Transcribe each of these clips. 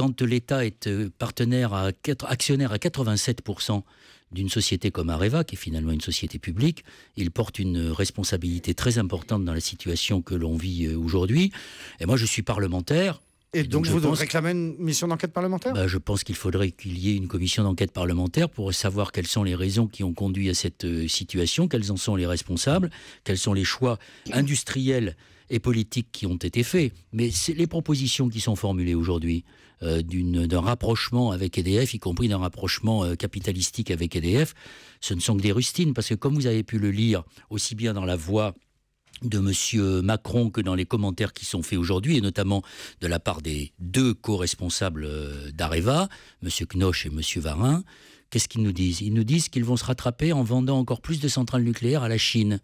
quand l'État est actionnaire à 87% d'une société comme Areva, qui est finalement une société publique, il porte une responsabilité très importante dans la situation que l'on vit aujourd'hui. Et moi, je suis parlementaire. Et donc vous réclamez une mission d'enquête parlementaire ? Je pense qu'il faudrait qu'il y ait une commission d'enquête parlementaire pour savoir quelles sont les raisons qui ont conduit à cette situation, quels en sont les responsables, quels sont les choix industriels et politiques qui ont été faits. Mais les propositions qui sont formulées aujourd'hui d'un rapprochement avec EDF, y compris d'un rapprochement capitalistique avec EDF, ce ne sont que des rustines, parce que comme vous avez pu le lire aussi bien dans la voix de M. Macron que dans les commentaires qui sont faits aujourd'hui, et notamment de la part des deux co-responsables d'Areva, M. Knoche et M. Varin, qu'est-ce qu'ils nous disent ? Ils nous disent qu'ils vont se rattraper en vendant encore plus de centrales nucléaires à la Chine.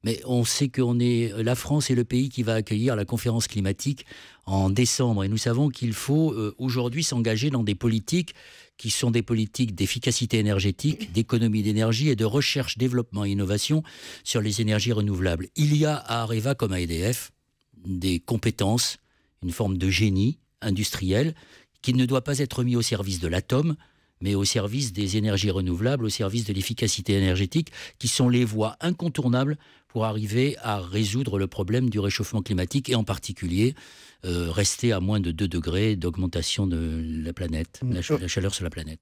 Mais on sait la France est le pays qui va accueillir la conférence climatique en décembre. Et nous savons qu'il faut aujourd'hui s'engager dans des politiques qui sont des politiques d'efficacité énergétique, d'économie d'énergie et de recherche, développement et innovation sur les énergies renouvelables. Il y a à Areva comme à EDF des compétences, une forme de génie industriel qui ne doit pas être mis au service de l'atome, mais au service des énergies renouvelables, au service de l'efficacité énergétique, qui sont les voies incontournables pour arriver à résoudre le problème du réchauffement climatique et en particulier rester à moins de 2 degrés d'augmentation de la planète, la chaleur sur la planète.